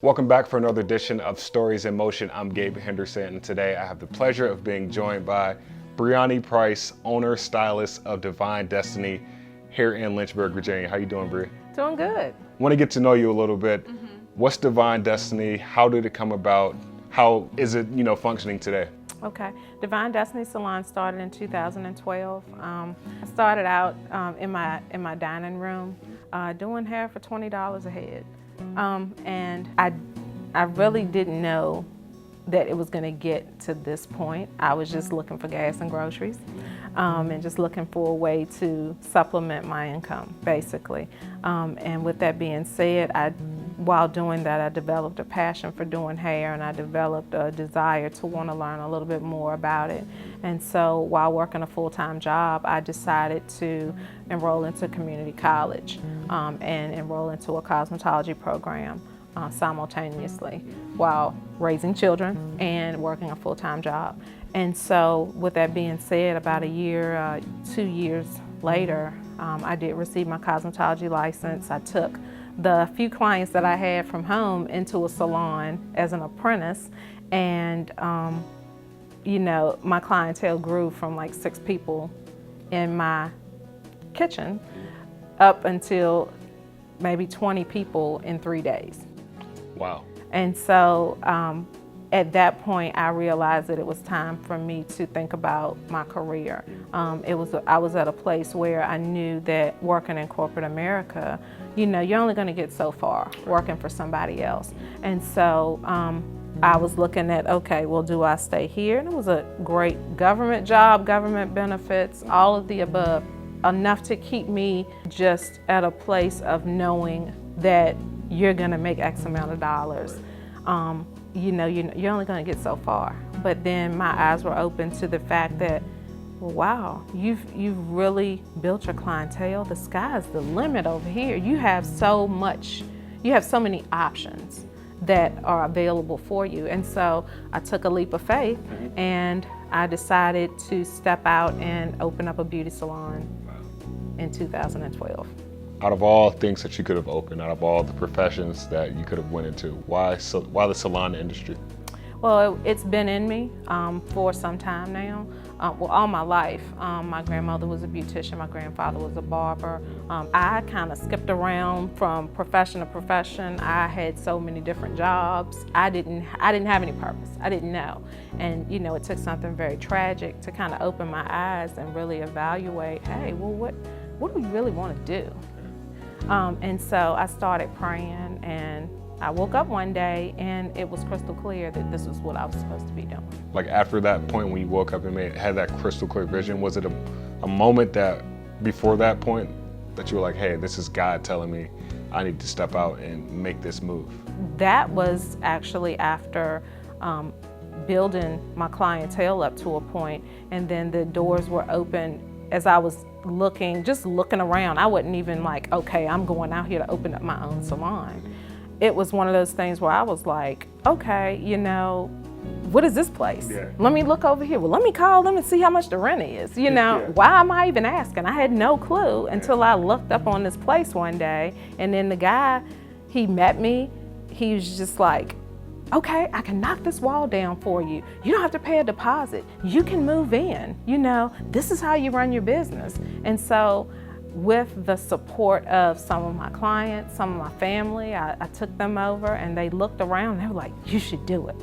Welcome back for another edition of Stories in Motion. I'm Gabe Henderson, and today I have the pleasure of being joined by Briany Price, owner, stylist of Divine Destiny here in Lynchburg, Virginia. How you doing, Bri? Doing good. Want to get to know you a little bit. What's Divine Destiny? How did it come about? How is it, functioning today? Okay. Divine Destiny Salon started in 2012. I started out in my dining room doing hair for $20 a head. And I really didn't know that it was going to get to this point. I was just looking for gas and groceries and just looking for a way to supplement my income, basically. And with that being said, while doing that, I developed a passion for doing hair, and I developed a desire to want to learn a little bit more about it. And so while working a full-time job, I decided to enroll into community college and enroll into a cosmetology program simultaneously while raising children and working a full-time job. And so with that being said, about a year, 2 years later, I did receive my cosmetology license. I took the few clients that I had from home into a salon as an apprentice, and my clientele grew from like 6 people in my kitchen up until maybe 20 people in 3 days. Wow. And so at that point, I realized that it was time for me to think about my career. I was at a place where I knew that working in corporate America, you're only going to get so far working for somebody else. And so I was looking at, okay, well, do I stay here? And it was a great government job, government benefits, all of the above, enough to keep me just at a place of knowing that you're going to make X amount of dollars. You're only going to get so far. But then my eyes were open to the fact that, wow, you've really built your clientele. The sky's the limit over here. You have so many options that are available for you. And so I took a leap of faith and I decided to step out and open up a beauty salon in 2012. Out of all things that you could have opened, out of all the professions that you could have went into, why the salon industry? Well, it's been in me for some time now. All my life. My grandmother was a beautician, my grandfather was a barber. I kind of skipped around from profession to profession. I had so many different jobs. I didn't have any purpose. I didn't know. And it took something very tragic to kind of open my eyes and really evaluate, hey, well, what do we really want to do? And so I started praying, and I woke up one day and it was crystal clear that this was what I was supposed to be doing. Like after that point when you woke up and had that crystal clear vision, was it a moment that before that point that you were like, hey, this is God telling me I need to step out and make this move? That was actually after building my clientele up to a point, and then the doors were open as I was just looking around. I wasn't even like, okay, I'm going out here to open up my own salon. It was one of those things where I was like, okay, what is this place? Yeah. Let me look over here. Well, let me call them and see how much the rent is. Why am I even asking? I had no clue until I looked up on this place one day, and then the guy, he met me. He was just like, okay, I can knock this wall down for you. You don't have to pay a deposit. You can move in. This is how you run your business. And so with the support of some of my clients, some of my family, I took them over and they looked around and they were like, you should do it.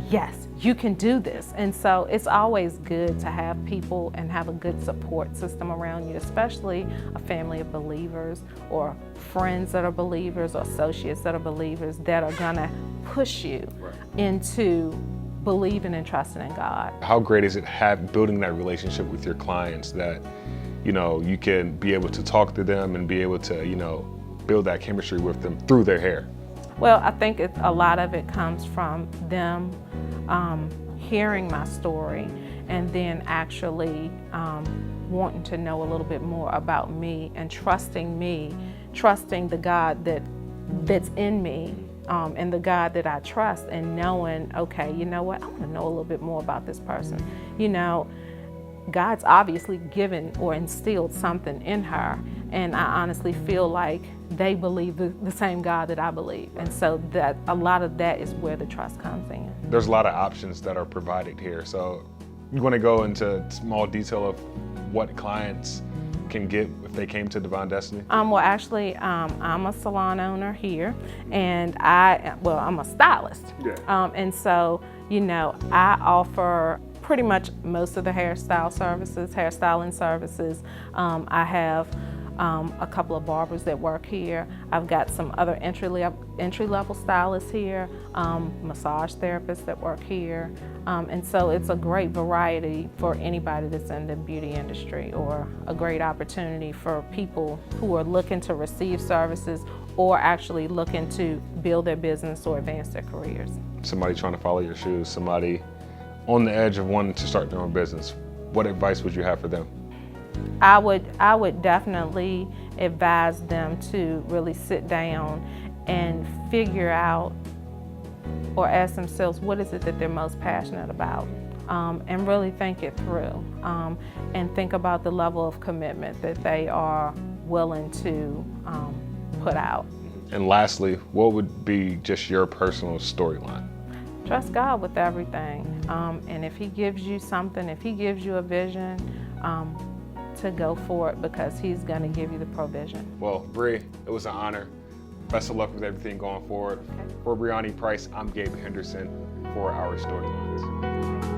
Yes, you can do this. And so it's always good to have people and have a good support system around you, especially a family of believers or friends that are believers or associates that are believers that are gonna push you into believing and trusting in God. How great is it building that relationship with your clients that you can be able to talk to them and be able to build that chemistry with them through their hair? Well, I think a lot of it comes from them hearing my story and then actually wanting to know a little bit more about me and trusting the God that's in me and the God that I trust, and knowing, okay, you know what, I want to know a little bit more about this person. God's obviously given or instilled something in her. And I honestly feel like they believe the same God that I believe. And so that a lot of that is where the trust comes in. There's a lot of options that are provided here. So you want to go into small detail of what clients can get if they came to Divine Destiny? Well, actually, I'm a salon owner here, and I'm a stylist. Yeah. And so, I offer pretty much most of the hairstyling services. I have a couple of barbers that work here. I've got some other entry-level stylists here, massage therapists that work here. And so it's a great variety for anybody that's in the beauty industry, or a great opportunity for people who are looking to receive services or actually looking to build their business or advance their careers. Somebody trying to follow your shoes, somebody on the edge of wanting to start their own business, what advice would you have for them? I would definitely advise them to really sit down and figure out, or ask themselves, what is it that they're most passionate about, and really think it through, and think about the level of commitment that they are willing to put out. And lastly, what would be just your personal storyline? Trust God with everything, and if He gives you something, if He gives you a vision, to go for it, because He's going to give you the provision. Well, Bree, it was an honor. Best of luck with everything going forward. Okay. For Briany Price, I'm Gabe Henderson for Our Storylines.